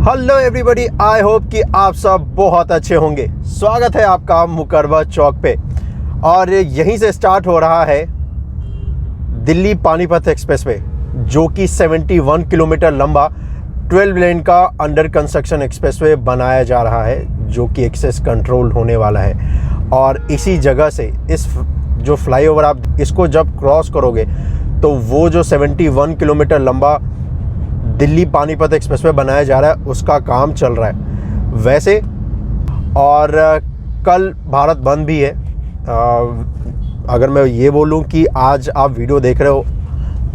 Hello everybody, I hope कि आप सब बहुत अच्छे होंगे। स्वागत है आपका मुकरबा चौक पे और यहीं से स्टार्ट हो रहा है दिल्ली पानीपत एक्सप्रेसवे, जो कि 71 किलोमीटर लंबा 12 लेन का अंडर कंस्ट्रक्शन एक्सप्रेसवे बनाया जा रहा है, जो कि एक्सेस कंट्रोल होने वाला है। और इसी जगह से इस जो फ्लाईओवर आप इसको जब क्रॉस करोगे तो वो जो 71 किलोमीटर लंबा दिल्ली पानीपत एक्सप्रेसवे बनाया जा रहा है उसका काम चल रहा है वैसे। और कल भारत बंद भी है। अगर मैं ये बोलूं कि आज आप वीडियो देख रहे हो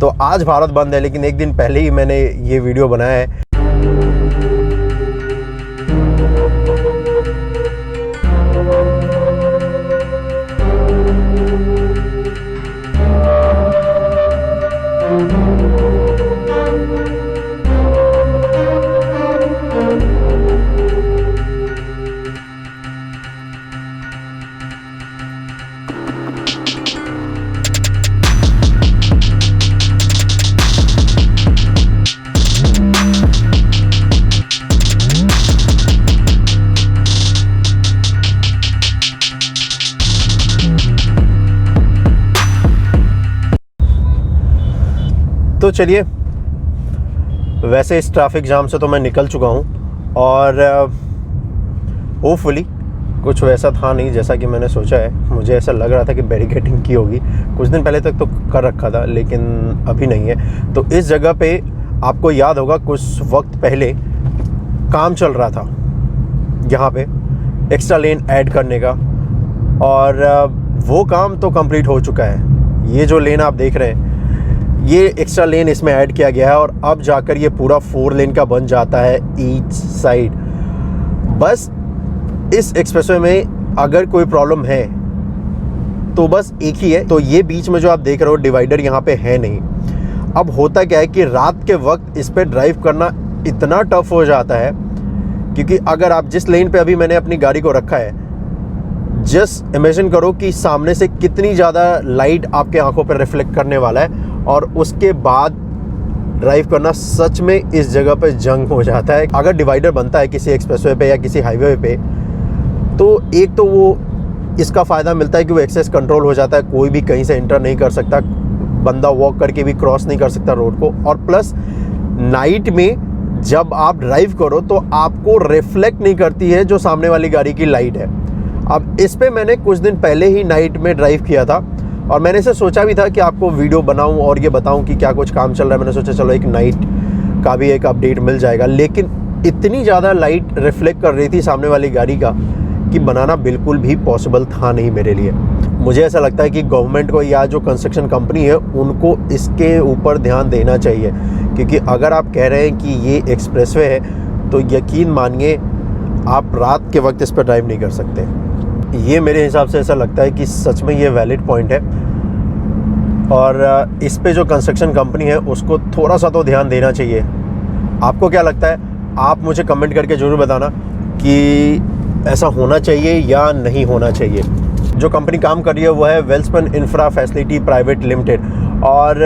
तो आज भारत बंद है, लेकिन एक दिन पहले ही मैंने ये वीडियो बनाया है। तो चलिए, वैसे इस ट्रैफिक जाम से तो मैं निकल चुका हूँ और होपफुली कुछ वैसा था नहीं जैसा कि मैंने सोचा है। मुझे ऐसा लग रहा था कि बैरिकेडिंग की होगी, कुछ दिन पहले तक तो कर रखा था, लेकिन अभी नहीं है। तो इस जगह पे आपको याद होगा कुछ वक्त पहले काम चल रहा था यहाँ पे एक्स्ट्रा लेन ऐड करने का, और वो काम तो कंप्लीट हो चुका है। ये जो लेन आप देख रहे हैं, ये एक्स्ट्रा लेन इसमें ऐड किया गया है और अब जाकर ये पूरा 4 लेन का बन जाता है ईच साइड। बस इस एक्सप्रेसवे में अगर कोई प्रॉब्लम है तो बस एक ही है, तो ये बीच में जो आप देख रहे हो डिवाइडर यहाँ पे है नहीं। अब होता क्या है कि रात के वक्त इस पे ड्राइव करना इतना टफ हो जाता है, क्योंकि अगर आप जिस लेन पे अभी मैंने अपनी गाड़ी को रखा है, जस्ट इमेजिन करो कि सामने से कितनी ज़्यादा लाइट आपके आंखों पर रिफ्लेक्ट करने वाला है, और उसके बाद ड्राइव करना सच में इस जगह पे जंग हो जाता है। अगर डिवाइडर बनता है किसी एक्सप्रेसवे पे या किसी हाईवे पे, तो एक तो वो इसका फ़ायदा मिलता है कि वो एक्सेस कंट्रोल हो जाता है, कोई भी कहीं से एंटर नहीं कर सकता, बंदा वॉक करके भी क्रॉस नहीं कर सकता रोड को। और प्लस नाइट में जब आप ड्राइव करो तो आपको रिफ्लेक्ट नहीं करती है जो सामने वाली गाड़ी की लाइट है। अब इस पर मैंने कुछ दिन पहले ही नाइट में ड्राइव किया था और मैंने इसे सोचा भी था कि आपको वीडियो बनाऊं और ये बताऊं कि क्या कुछ काम चल रहा है। मैंने सोचा चलो एक नाइट का भी एक अपडेट मिल जाएगा, लेकिन इतनी ज़्यादा लाइट रिफ्लेक्ट कर रही थी सामने वाली गाड़ी का कि बनाना बिल्कुल भी पॉसिबल था नहीं मेरे लिए। मुझे ऐसा लगता है कि गवर्नमेंट को या जो कंस्ट्रक्शन कंपनी है उनको इसके ऊपर ध्यान देना चाहिए, क्योंकि अगर आप कह रहे हैं कि ये एक्सप्रेसवे है तो यकीन मानिए आप रात के वक्त इस पर ड्राइव नहीं कर सकते। ये मेरे हिसाब से ऐसा लगता है कि सच में ये वैलिड पॉइंट है, और इस पे जो कंस्ट्रक्शन कंपनी है उसको थोड़ा सा तो ध्यान देना चाहिए। आपको क्या लगता है? आप मुझे कमेंट करके ज़रूर बताना कि ऐसा होना चाहिए या नहीं होना चाहिए। जो कंपनी काम कर रही है वो है Welspun infra facility private limited, और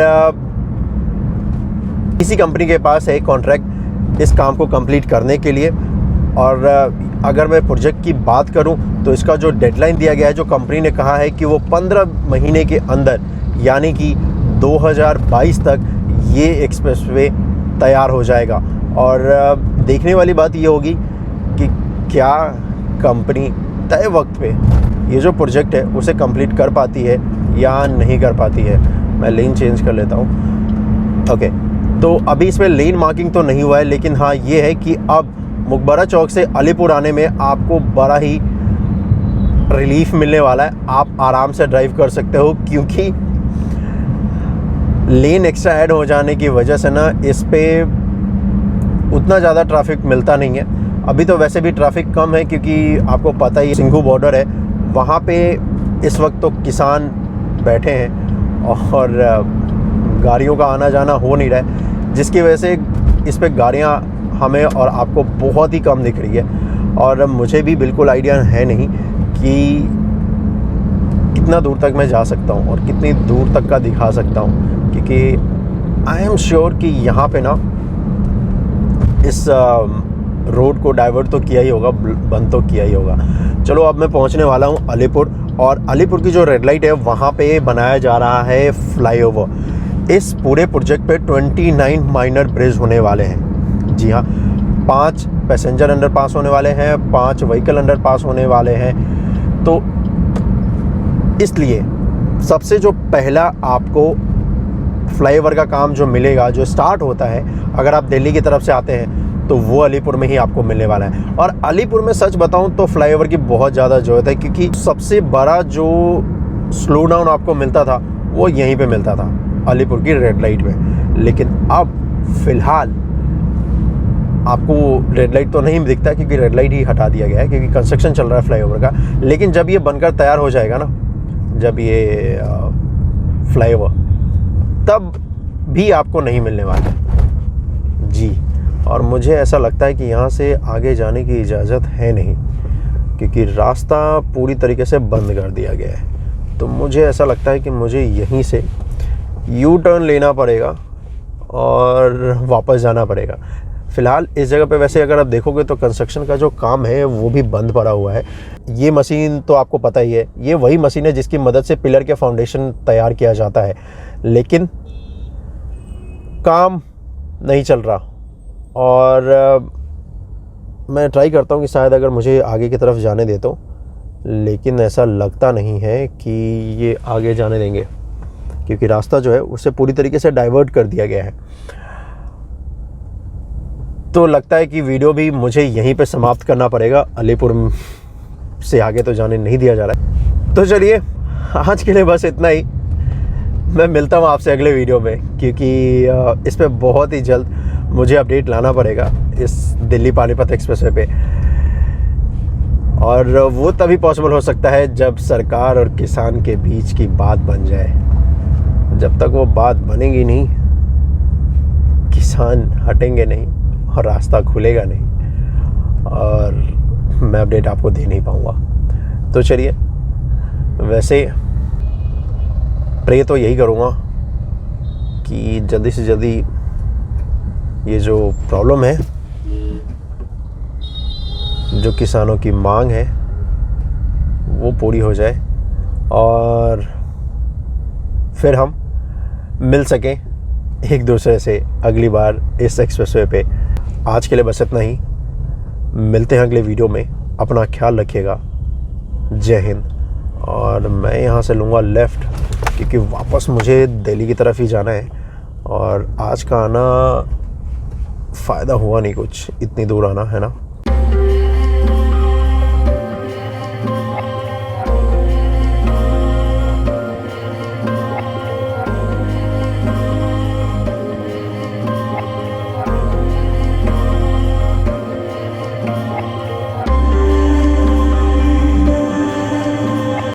इसी कंपनी के पास है कॉन्ट्रैक्ट इस काम को कंप्लीट करने के लिए। और अगर मैं प्रोजेक्ट की बात करूं तो इसका जो डेडलाइन दिया गया है, जो कंपनी ने कहा है कि वो 15 महीने के अंदर यानी कि 2022 तक ये एक्सप्रेसवे तैयार हो जाएगा। और देखने वाली बात ये होगी कि क्या कंपनी तय वक्त पे ये जो प्रोजेक्ट है उसे कंप्लीट कर पाती है या नहीं कर पाती है। मैं लेन चेंज कर लेता हूँ। ओके, तो अभी इसमें लेन मार्किंग तो नहीं हुआ है, लेकिन हाँ ये है कि अब मुकबरा चौक से अलीपुर आने में आपको बड़ा ही रिलीफ मिलने वाला है। आप आराम से ड्राइव कर सकते हो, क्योंकि लेन एक्स्ट्रा ऐड हो जाने की वजह से ना इस पे उतना ज़्यादा ट्रैफिक मिलता नहीं है। अभी तो वैसे भी ट्रैफिक कम है, क्योंकि आपको पता ही सिंघू बॉर्डर है, वहाँ पे इस वक्त तो किसान बैठे हैं और गाड़ियों का आना जाना हो नहीं रहा है, जिसकी वजह से इस पे गाड़ियाँ हमें और आपको बहुत ही कम दिख रही है। और मुझे भी बिल्कुल आइडिया है नहीं कि कितना दूर तक मैं जा सकता हूँ और कितनी दूर तक का दिखा सकता हूँ, क्योंकि आई एम श्योर कि यहाँ पे ना इस रोड को डाइवर्ट तो किया ही होगा, बंद तो किया ही होगा। चलो अब मैं पहुंचने वाला हूं अलीपुर, और अलीपुर की जो रेड लाइट है वहां पे बनाया जा रहा है फ्लाईओवर। इस पूरे प्रोजेक्ट पे 29 माइनर ब्रिज होने वाले हैं। जी हाँ, 5 पैसेंजर अंडरपास होने वाले हैं, 5 व्हीकल अंडरपास होने वाले हैं। तो इसलिए सबसे जो पहला आपको फ्लाईओवर का काम जो मिलेगा, जो स्टार्ट होता है अगर आप दिल्ली की तरफ से आते हैं, तो वो अलीपुर में ही आपको मिलने वाला है। और अलीपुर में सच बताऊं तो फ्लाईओवर की बहुत ज़्यादा ज़रूरत है, क्योंकि सबसे बड़ा जो स्लो डाउन आपको मिलता था वो यहीं पे मिलता था, अलीपुर की रेड लाइट में। लेकिन अब फ़िलहाल आपको रेड लाइट तो नहीं दिखता, क्योंकि रेड लाइट ही हटा दिया गया है, क्योंकि कंस्ट्रक्शन चल रहा है फ्लाईओवर का। लेकिन जब ये बनकर तैयार हो जाएगा ना, जब ये फ्लाईओवर, तब भी आपको नहीं मिलने वाला जी। और मुझे ऐसा लगता है कि यहाँ से आगे जाने की इजाज़त है नहीं, क्योंकि रास्ता पूरी तरीके से बंद कर दिया गया है। तो मुझे ऐसा लगता है कि मुझे यहीं से यू टर्न लेना पड़ेगा और वापस जाना पड़ेगा। फ़िलहाल इस जगह पे वैसे अगर आप देखोगे तो कंस्ट्रक्शन का जो काम है वो भी बंद पड़ा हुआ है। ये मशीन तो आपको पता ही है, ये वही मशीन है जिसकी मदद से पिलर के फाउंडेशन तैयार किया जाता है, लेकिन काम नहीं चल रहा। और मैं ट्राई करता हूँ कि शायद अगर मुझे आगे की तरफ जाने दे तो, लेकिन ऐसा लगता नहीं है कि ये आगे जाने देंगे, क्योंकि रास्ता जो है उसे पूरी तरीके से डाइवर्ट कर दिया गया है। तो लगता है कि वीडियो भी मुझे यहीं पे समाप्त करना पड़ेगा, अलीपुर से आगे तो जाने नहीं दिया जा रहा है। तो चलिए आज के लिए बस इतना ही। मैं मिलता हूँ आपसे अगले वीडियो में, क्योंकि इस पे बहुत ही जल्द मुझे अपडेट लाना पड़ेगा इस दिल्ली पानीपत एक्सप्रेसवे पे। और वो तभी पॉसिबल हो सकता है जब सरकार और किसान के बीच की बात बन जाए। जब तक वो बात बनेगी नहीं, किसान हटेंगे नहीं और रास्ता खुलेगा नहीं, और मैं अपडेट आपको दे नहीं पाऊँगा। तो चलिए, वैसे प्रे तो यही करूँगा कि जल्दी से जल्दी ये जो प्रॉब्लम है, जो किसानों की मांग है, वो पूरी हो जाए और फिर हम मिल सकें एक दूसरे से अगली बार इस एक्सप्रेसवे पे। आज के लिए बस इतना ही। मिलते हैं अगले वीडियो में। अपना ख्याल रखिएगा। जय हिंद। और मैं यहाँ से लूँगा लेफ़्ट, क्योंकि वापस मुझे दिल्ली की तरफ ही जाना है। और आज का आना फ़ायदा हुआ नहीं कुछ, इतनी दूर आना है ना।